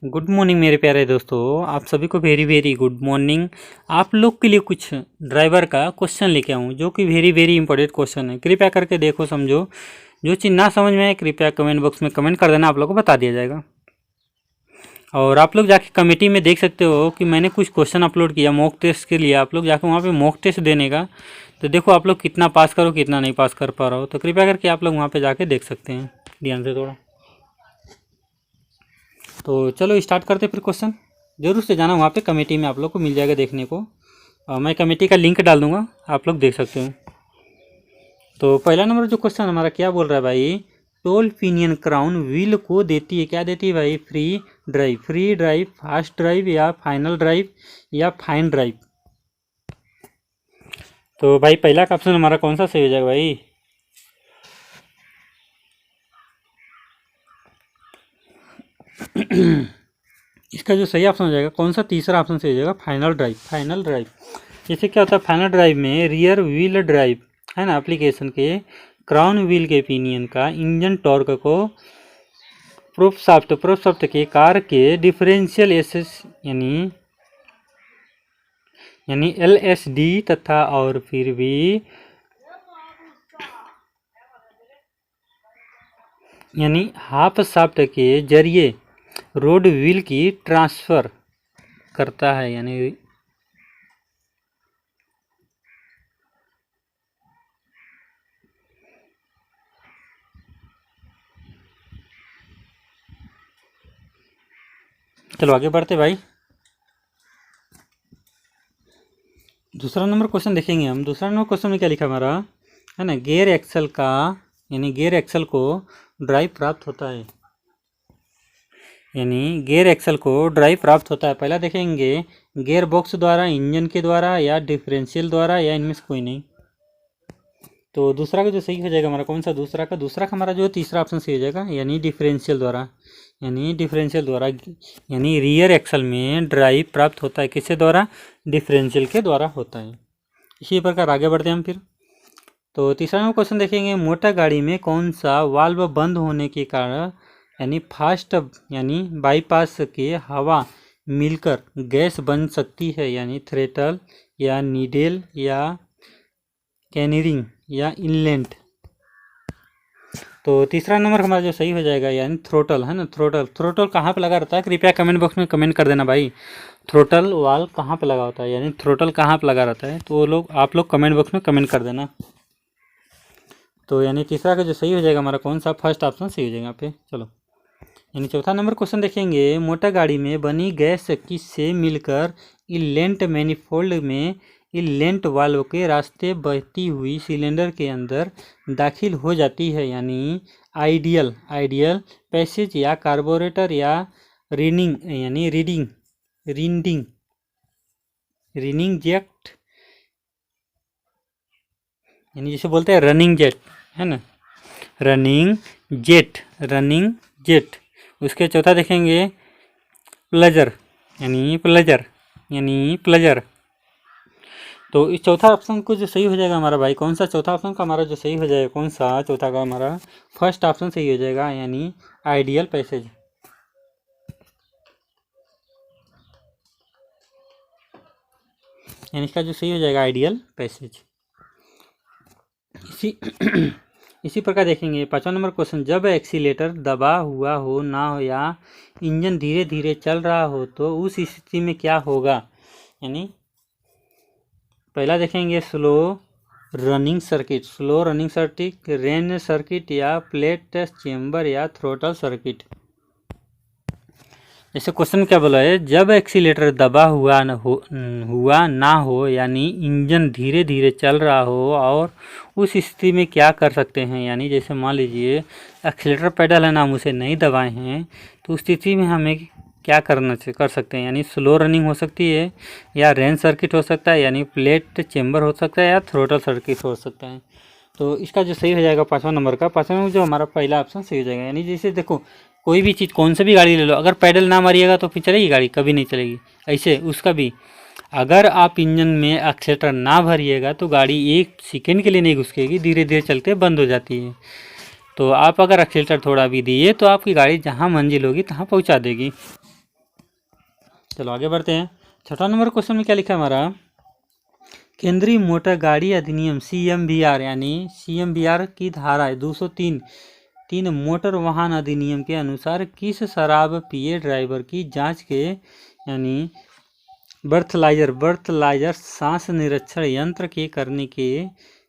Good morning मेरे प्यारे दोस्तों, आप सभी को वेरी वेरी गुड मॉर्निंग। आप लोग के लिए कुछ ड्राइवर का क्वेश्चन लेके आऊँ जो कि वेरी वेरी इंपॉर्टेंट क्वेश्चन है। कृपया करके देखो, समझो। जो चीज़ ना समझ में आए कृपया कमेंट बॉक्स में कमेंट कर देना, आप लोग को बता दिया जाएगा। और आप लोग जाके कमेटी में देख सकते हो कि मैंने कुछ क्वेश्चन अपलोड किया मॉक टेस्ट के लिए। आप लोग जाके वहाँ पे मॉक टेस्ट देने का, तो देखो आप लोग कितना पास करो कितना नहीं पास कर पा रहा हो। तो कृपया करके आप लोग वहाँ पे जाके देख सकते हैं ध्यान से थोड़ा। तो चलो स्टार्ट करते फिर। क्वेश्चन जरूर से जाना, वहाँ पे कमेटी में आप लोग को मिल जाएगा देखने को। मैं कमेटी का लिंक डाल दूँगा, आप लोग देख सकते हो। तो पहला नंबर जो क्वेश्चन हमारा क्या बोल रहा है भाई, टोल पिनियन क्राउन व्हील को देती है, क्या देती है भाई? फ्री ड्राइव, फास्ट ड्राइव या फाइनल ड्राइव या फाइन ड्राइव। तो भाई पहला का ऑप्शन हमारा कौन सा सही हो जाएगा भाई? इसका जो सही ऑप्शन हो जाएगा कौन सा? तीसरा ऑप्शन सही हो जाएगा, फाइनल ड्राइव। फाइनल ड्राइव जैसे क्या होता है, फाइनल ड्राइव में रियर व्हील ड्राइव है ना, एप्लीकेशन के क्राउन व्हील के पिनियन का इंजन टॉर्क को प्रोपशाफ्ट के कार के डिफरेंशियल एसेस यानी LSD तथा और फिर भी यानी हाफ शाफ्ट के जरिए रोड व्हील की ट्रांसफ़र करता है। यानी चलो आगे बढ़ते भाई। दूसरा नंबर क्वेश्चन देखेंगे हम। दूसरा नंबर क्वेश्चन में क्या लिखा हमारा है ना, गियर एक्सल का यानी गियर एक्सल को ड्राइव प्राप्त होता है। यानी गियर एक्सल को ड्राइव प्राप्त होता है। पहला देखेंगे गियर बॉक्स द्वारा, इंजन के द्वारा या डिफरेंशियल द्वारा, या इनमें से कोई नहीं। तो दूसरा का जो सही हो जाएगा हमारा कौन सा? दूसरा का हमारा जो तीसरा ऑप्शन सही हो जाएगा, यानी डिफरेंशियल द्वारा। यानी रियर एक्सल में ड्राइव प्राप्त होता है किसके द्वारा? डिफरेंशियल के द्वारा होता है। इसी प्रकार आगे बढ़ते हैं हम फिर। तो तीसरा नंबर क्वेश्चन देखेंगे, मोटर गाड़ी में कौन सा वाल्व बंद होने के कारण यानी बाईपास के हवा मिलकर गैस बन सकती है? यानी थ्रेटल या नीडल या कैनरिंग या इनलेट। तो तीसरा नंबर हमारा जो सही हो जाएगा यानी थ्रोटल है ना। थ्रोटल कहाँ पे लगा रहता है? कृपया कमेंट बॉक्स में कमेंट कर देना भाई, थ्रोटल वाल कहाँ पे लगा होता है, यानी थ्रोटल कहाँ पे लगा रहता है। तो आप लोग कमेंट बॉक्स में कमेंट कर देना। तो यानी तीसरा का जो सही हो जाएगा हमारा कौन सा? फर्स्ट ऑप्शन सही हो जाएगा यहाँ पे। चलो यानी चौथा नंबर क्वेश्चन देखेंगे, मोटर गाड़ी में बनी गैस किससे मिलकर इनलेट मैनिफोल्ड में इनलेट वाल्व के रास्ते बहती हुई सिलेंडर के अंदर दाखिल हो जाती है? यानी आइडियल पैसेज या कार्बोरेटर या रीडिंग जेट, यानी जिसे बोलते हैं रनिंग जेट है ना, रनिंग जेट। उसके चौथा देखेंगे प्लेजर। तो इस चौथा ऑप्शन को जो सही हो जाएगा हमारा भाई कौन सा? चौथा ऑप्शन का हमारा जो सही हो जाएगा कौन सा? चौथा का हमारा फर्स्ट ऑप्शन सही हो जाएगा, यानी आइडियल पैसेज। यानी इसका जो सही हो जाएगा आइडियल पैसेज। इसी प्रकार देखेंगे पांचवा नंबर क्वेश्चन, जब एक्सीलेटर दबा हुआ हो ना हो या इंजन धीरे धीरे चल रहा हो तो उस स्थिति में क्या होगा? यानी पहला देखेंगे slow running circuit, rain circuit या प्लेट चेम्बर या थ्रोटल सर्किट। जैसे क्वेश्चन क्या बोला है, जब एक्सीलेटर दबा हुआ ना हो यानी इंजन धीरे धीरे चल रहा हो और उस स्थिति में क्या कर सकते हैं? यानी जैसे मान लीजिए एक्सीलेटर पेडल है ना, हम उसे नहीं दबाए हैं, तो उस स्थिति में हमें क्या कर सकते हैं? यानी स्लो रनिंग हो सकती है, या रेन सर्किट हो सकता है, यानी प्लेट चेम्बर हो सकता है, या थ्रोटल सर्किट हो सकता है। तो इसका जो सही हो जाएगा पाँचवा नंबर जो हमारा पहला ऑप्शन सही हो जाएगा। यानी जैसे देखो कोई भी चीज़, कौन सी भी गाड़ी ले लो, अगर पैडल ना मारिएगा तो फिर चलेगी गाड़ी? कभी नहीं चलेगी। ऐसे उसका भी अगर आप इंजन में एक्सीलेटर ना भरिएगा तो गाड़ी एक सेकेंड के लिए नहीं घुसकेगी, धीरे धीरे चलते बंद हो जाती है। तो आप अगर एक्सीलेटर थोड़ा भी दिए तो आपकी गाड़ी जहाँ मंजिल होगी तहाँ पहुँचा देगी। चलो आगे बढ़ते हैं। छठा नंबर क्वेश्चन में क्या लिखा है हमारा, केंद्रीय मोटर गाड़ी अधिनियम CMVR यानी CMVR की धारा 203 मोटर वाहन अधिनियम के अनुसार किस शराब पिए ड्राइवर की जांच के यानी बर्थलाइजर सांस निरीक्षण यंत्र के करने के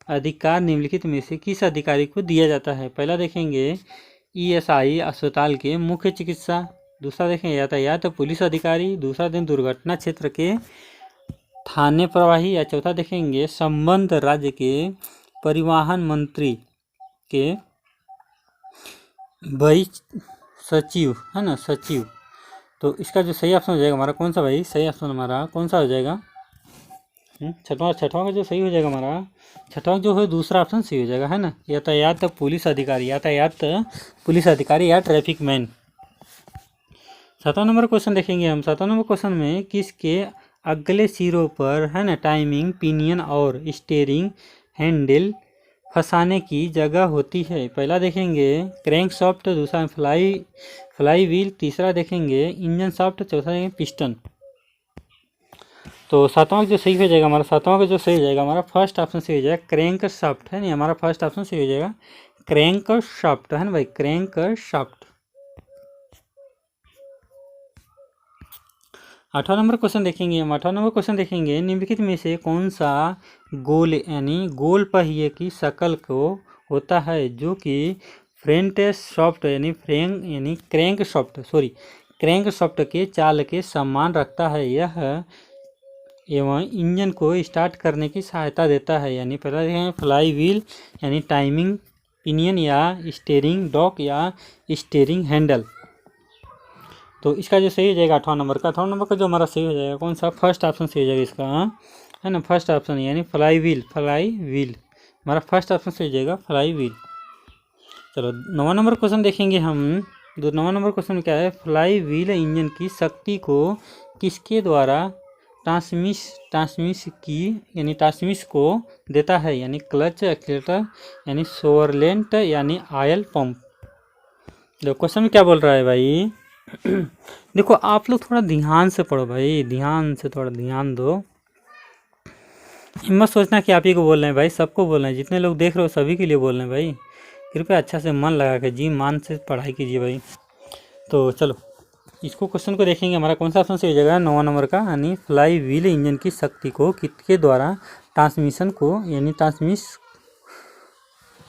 अधिकार निम्नलिखित में से किस अधिकारी को दिया जाता है। पहला देखेंगे ESI अस्पताल के मुख्य चिकित्सा, दूसरा देखेंगे यातायात पुलिस अधिकारी, दूसरा दिन दुर्घटना क्षेत्र के थाने प्रवाही, या चौथा देखेंगे संबंध राज्य के परिवहन मंत्री के भाई सचिव, है ना, सचिव। तो इसका जो सही ऑप्शन हो जाएगा हमारा कौन सा भाई, सही ऑप्शन हमारा कौन सा हो जाएगा, छठवां का जो सही हो जाएगा हमारा, छठवां जो है दूसरा ऑप्शन सही हो जाएगा, है ना, यातायात पुलिस अधिकारी या ट्रैफिक मैन। सातवां नंबर क्वेश्चन देखेंगे हम। सातवां नंबर क्वेश्चन में किसके अगले सिरों पर, है ना, टाइमिंग पिनियन और स्टीयरिंग हैंडल फंसाने की जगह होती है। पहला देखेंगे क्रैंक शाफ्ट, दूसरा फ्लाई व्हील, तीसरा देखेंगे इंजन शाफ्ट, चौथा देखेंगे पिस्टन। तो सातवां जो सही हो जाएगा हमारा, सातवां का जो सही हो जाएगा हमारा फर्स्ट ऑप्शन सही हो जाएगा क्रैंक शाफ्ट, है ना, हमारा फर्स्ट ऑप्शन सही हो जाएगा क्रैंक शाफ्ट, है ना भाई, क्रैंक शाफ्ट। आठवां नंबर क्वेश्चन देखेंगे हम। आठवां नंबर क्वेश्चन देखेंगे निम्नलिखित में से कौन सा गोल यानी गोल पहिए की शक्ल को होता है जो कि फ्रंट शाफ्ट यानी क्रैंक शाफ्ट के चाल के समान रखता है, यह एवं इंजन को स्टार्ट करने की सहायता देता है। यानी पहला देखेंगे फ्लाई व्हील यानी टाइमिंग पिनियन या स्टीयरिंग डॉक या स्टीयरिंग हैंडल। तो इसका जो सही हो जाएगा आठवां नंबर का जो हमारा सही हो जाएगा कौन सा, फर्स्ट ऑप्शन सही हो जाएगा इसका, है ना, फर्स्ट ऑप्शन यानी फ्लाई व्हील हमारा फर्स्ट ऑप्शन सही हो जाएगा फ्लाई व्हील। चलो 9वां नंबर क्वेश्चन देखेंगे हम। 9वां नंबर क्वेश्चन में क्या है, फ्लाई व्हील इंजन की शक्ति को किसके द्वारा ट्रांसमिश को देता है, यानी क्लच, एक्सीलरेटर यानी सोवरलेंट यानी ऑयल पंप। देखो क्वेश्चन में क्या बोल रहा है भाई देखो आप लोग थोड़ा ध्यान से पढ़ो भाई, थोड़ा ध्यान दो। मत सोचना कि आप ही को बोल रहे हैं भाई, सबको बोल रहे हैं, जितने लोग देख रहे हो सभी के लिए बोल रहे हैं भाई। कृपया अच्छा से मन लगा के जी मान से पढ़ाई कीजिए भाई। तो चलो इसको क्वेश्चन को देखेंगे हमारा कौन सा ऑप्शन से हो जाएगा 9वां नंबर का, यानी फ्लाई व्हील इंजन की शक्ति को किसके द्वारा ट्रांसमिश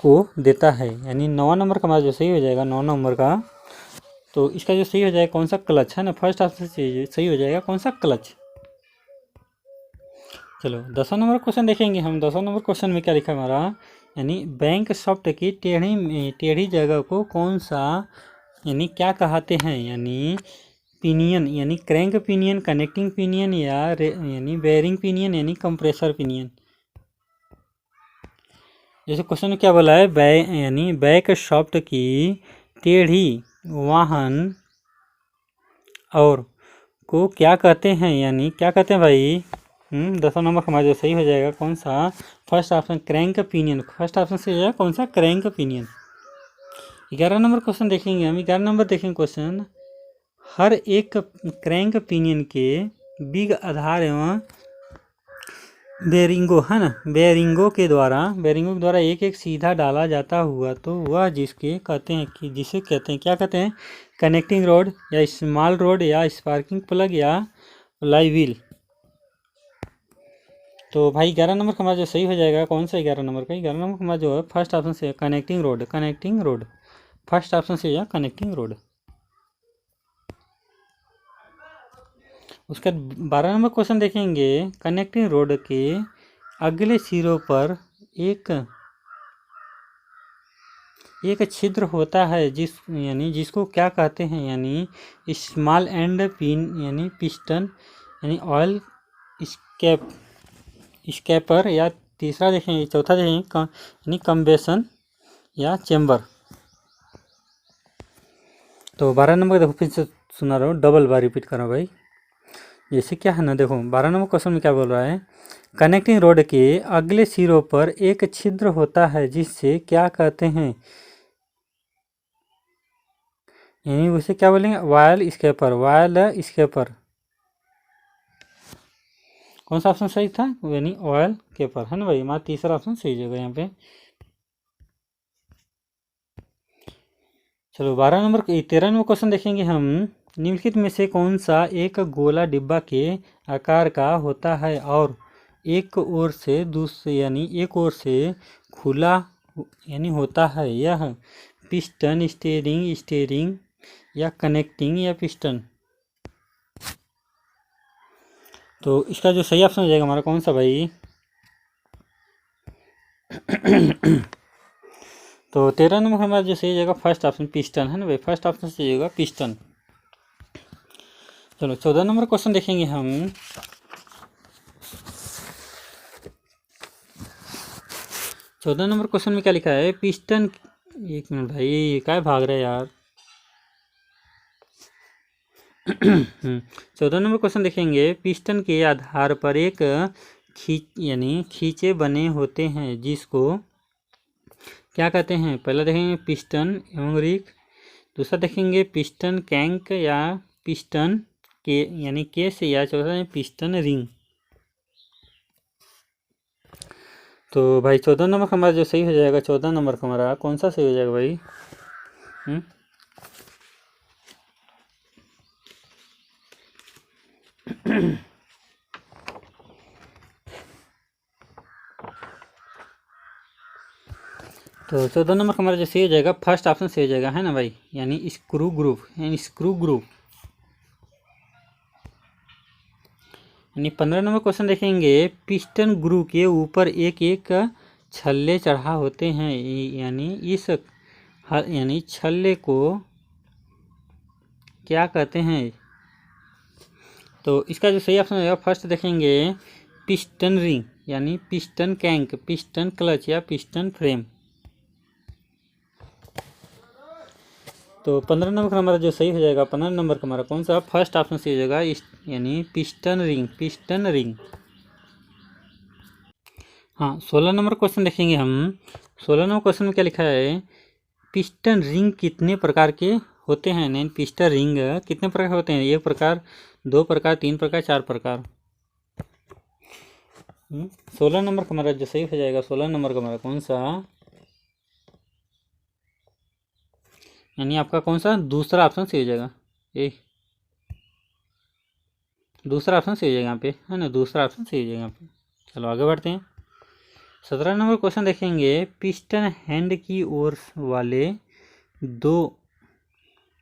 को देता है। यानी 9वां नंबर का हमारा जो सही हो जाएगा 9 नंबर का, तो इसका जो सही हो जाएगा कौन सा, क्लच, है ना, फर्स्ट ऑप्शन से सही हो जाएगा कौन सा, क्लच। चलो 10वां नंबर क्वेश्चन देखेंगे हम। 10वां नंबर क्वेश्चन में क्या लिखा है हमारा, यानी बैंक शाफ्ट की टेढ़ी जगह को कौन सा यानी क्या कहते हैं, यानी पिनियन यानी क्रैंक पिनियन, कनेक्टिंग पिनियन यानी बेयरिंग पिनियन यानी कंप्रेसर पिनियन। जैसे क्वेश्चन में क्या बोला है, यानी बैक शाफ्ट की टेढ़ी वाहन और को क्या कहते हैं, यानी क्या कहते हैं भाई। 10वां नंबर हमारा जो सही हो जाएगा कौन सा, first option crank pinion, first option से हो जाएगा कौन सा, क्रैंक पिनियन। 11 नंबर क्वेश्चन देखेंगे हम। 11 नंबर देखेंगे क्वेश्चन, हर एक क्रैंक पिनियन के बिग आधार एवं बेरिंगो, है ना, बेरिंगो के द्वारा एक एक सीधा डाला जाता हुआ तो वह जिसे कहते हैं क्या कहते हैं, कनेक्टिंग रोड या स्मॉल रोड या स्पार्किंग प्लग या फ्लाई व्हील। तो भाई 11 नंबर का हमारा जो सही हो जाएगा कौन सा, 11 नंबर का हमारा जो है फर्स्ट ऑप्शन से कनेक्टिंग रोड फर्स्ट ऑप्शन से या कनेक्टिंग रोड। उसका 12 नंबर क्वेश्चन देखेंगे, कनेक्टिंग रोड के अगले सिरों पर एक छिद्र होता है जिसको क्या कहते हैं, यानी स्मॉल एंड पिन यानी पिस्टन यानी ऑयल स्कैपर, या तीसरा देखेंगे, चौथा देखेंगे यानी कम्बेशन या चेम्बर। तो 12 नंबर देखो फिर से सुना रहा हूँ, डबल बार रिपीट कर रहा हूँ भाई। जैसे क्या है ना, देखो 12 नंबर क्वेश्चन में क्या बोल रहा है, कनेक्टिंग रोड के अगले सिरों पर एक छिद्र होता है जिससे क्या कहते हैं, यानी उसे क्या बोलेंगे, वायल स्केपर। कौन सा ऑप्शन सही था, यानी ऑयल केपर, है ना भाई, हमारा तीसरा ऑप्शन सही जगह यहाँ पे। चलो 13 नंबर क्वेश्चन देखेंगे हम। निम्नलिखित में से कौन सा एक गोला डिब्बा के आकार का होता है और एक ओर से दूसरे यानी एक ओर से खुला यानी होता है? यह पिस्टन, स्टीयरिंग या कनेक्टिंग या पिस्टन। तो इसका जो सही ऑप्शन हो जाएगा हमारा कौन सा भाई? तो 13 नंबर हमारा जो सही जाएगा फर्स्ट ऑप्शन पिस्टन, है ना भाई, फर्स्ट ऑप्शन सही जाएगा पिस्टन। चलो 14 नंबर क्वेश्चन देखेंगे हम। 14 नंबर क्वेश्चन में क्या लिखा है? पिस्टन, एक मिनट भाई, क्या भाग रहा है यार। 14 नंबर क्वेश्चन देखेंगे। पिस्टन के आधार पर एक खींचे बने होते हैं जिसको क्या कहते हैं? पहला देखेंगे पिस्टन एवं रिग, दूसरा देखेंगे पिस्टन कैंक या पिस्टन के यानी केस, या चौथा है पिस्टन रिंग। तो भाई 14 नंबर का हमारा जो सही हो जाएगा, 14 नंबर का हमारा कौन सा सही हो जाएगा भाई? तो 14 नंबर हमारा जो सही हो जाएगा फर्स्ट ऑप्शन सही हो जाएगा, है ना भाई, यानी स्क्रू ग्रुप, यानी स्क्रू ग्रुप। यानी 15 नंबर क्वेश्चन देखेंगे। पिस्टन ग्रू के ऊपर एक एक छल्ले चढ़ा होते हैं, यानी इस यानी छल्ले को क्या कहते हैं? तो इसका जो सही ऑप्शन होगा फर्स्ट देखेंगे पिस्टन रिंग, यानी पिस्टन कैंक, पिस्टन क्लच या पिस्टन फ्रेम। तो 15 नंबर का हमारा जो सही हो जाएगा, 15 नंबर का हमारा कौन सा फर्स्ट ऑप्शन सही हो जाएगा, यानी पिस्टन रिंग, पिस्टन रिंग। हाँ 16 नंबर क्वेश्चन देखेंगे हम। 16 नंबर क्वेश्चन में क्या लिखा है? पिस्टन रिंग कितने प्रकार के होते हैं? नहीं, पिस्टन रिंग कितने प्रकार के होते हैं? 1 प्रकार, 2 प्रकार, 3 प्रकार, 4 प्रकार। 16 नंबर का हमारा जो सही हो जाएगा, 16 नंबर का हमारा कौन सा, यानी आपका कौन सा दूसरा ऑप्शन सही हो जाएगा। दूसरा ऑप्शन सही हो जाएगा यहाँ पे, है ना, दूसरा ऑप्शन सही हो जाएगा यहाँ पे। चलो आगे बढ़ते हैं। 17 नंबर क्वेश्चन देखेंगे। पिस्टन हैंड की ओर वाले दो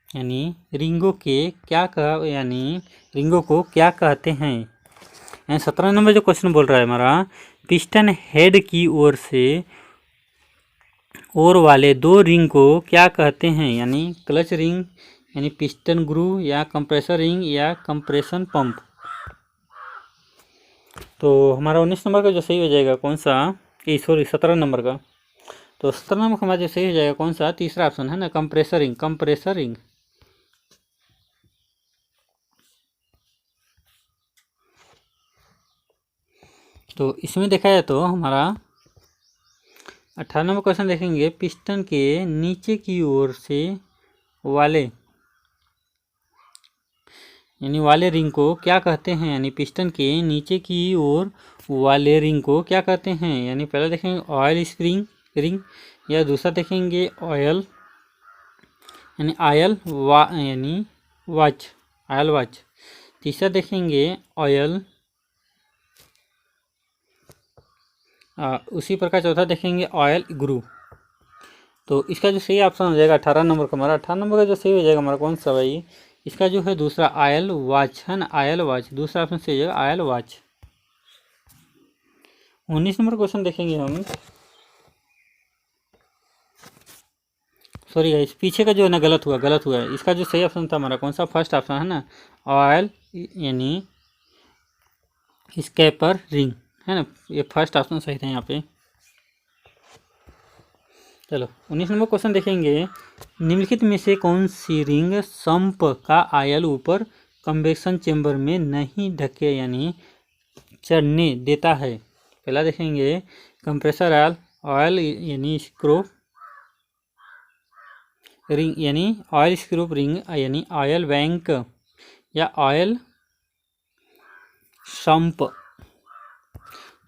यानी रिंगों के क्या यानी रिंगों को क्या कहते हैं? 17 नंबर जो क्वेश्चन बोल रहा है हमारा, पिस्टन हेड की ओर से और वाले 2 रिंग को क्या कहते हैं? यानी क्लच रिंग, यानी पिस्टन ग्रू, या कंप्रेसर रिंग, या कंप्रेशन पंप। तो हमारा 19 नंबर का जो सही हो जाएगा कौन सा, सॉरी 17 नंबर का। तो 17 नंबर का हमारा जो सही हो जाएगा कौन सा, तीसरा ऑप्शन, है ना, कंप्रेसर रिंग, कंप्रेसर रिंग। तो इसमें देखा जाए तो हमारा 18 नंबर क्वेश्चन देखेंगे। पिस्टन के नीचे की ओर से वाले यानी वाले रिंग को क्या कहते हैं? यानी पिस्टन के नीचे की ओर वाले रिंग को क्या कहते हैं? यानी पहला देखेंगे ऑयल स्प्रिंग रिंग, या दूसरा देखेंगे ऑयल यानी यानी वॉच, ऑयल वॉच। तीसरा देखेंगे ऑयल, उसी प्रकार चौथा देखेंगे ऑयल ग्रू। तो इसका जो सही ऑप्शन हो जाएगा 18 नंबर का हमारा, 18 नंबर का जो सही हो जाएगा हमारा कौन सा भाई, इसका जो है दूसरा ऑयल वॉच, है ना, ऑयल वॉच, दूसरा ऑप्शन सही हो जाएगा ऑयल वॉच। 19 नंबर क्वेश्चन देखेंगे हम। सॉरी गाइस, पीछे का जो है ना गलत हुआ है। इसका जो सही ऑप्शन था हमारा कौन सा, फर्स्ट ऑप्शन, है ना, ऑयल यानी स्केपर रिंग, है ना, ये फर्स्ट ऑप्शन सही था यहाँ पे। चलो 19 नंबर क्वेश्चन देखेंगे। निम्नलिखित में से कौन सी रिंग संप का ऑयल ऊपर कन्वेक्शन चेंबर में नहीं ढके यानी चढ़ने देता है? पहला देखेंगे कंप्रेसर ऑयल यानी स्क्रू रिंग, यानी ऑयल स्क्रू रिंग, यानी ऑयल बैंक, या ऑयल संप।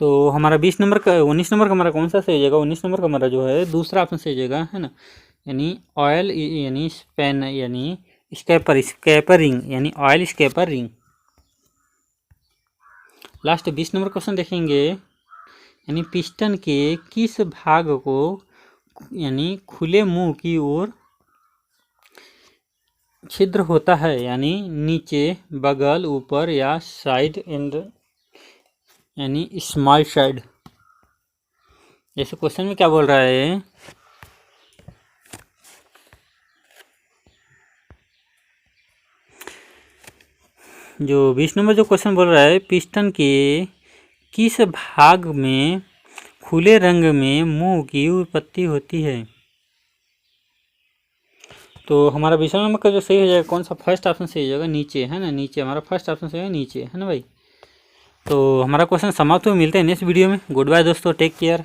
तो हमारा 20 नंबर का 19 नंबर का हमारा कौन सा सही हो जाएगा? 19 नंबर का हमारा जो है दूसरा ऑप्शन सही हो जाएगा, है ना। यानी ऑयल यानी स्पेन यानी स्कैपर रिंग यानी oil scraper ring. Last 20 number question देखेंगे। यानी पिस्टन के किस भाग को यानी खुले मुंह की ओर छिद्र होता है? यानी नीचे, बगल, ऊपर या साइड एंड यानी स्मॉल साइड। जैसे क्वेश्चन में क्या बोल रहा है, जो 20 नंबर जो क्वेश्चन बोल रहा है, पिस्टन के किस भाग में खुले रंग में मुंह की उत्पत्ति होती है? तो हमारा 20 नंबर का जो सही हो जाएगा कौन सा? फर्स्ट ऑप्शन सही हो जाएगा, नीचे, है ना। नीचे हमारा फर्स्ट ऑप्शन सही है, नीचे, है ना भाई। तो हमारा क्वेश्चन समाप्त हुआ, मिलते हैं नेक्स्ट वीडियो में। गुड बाय दोस्तों, टेक केयर।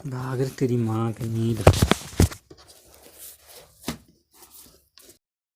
भाग तेरी माँ की नींद।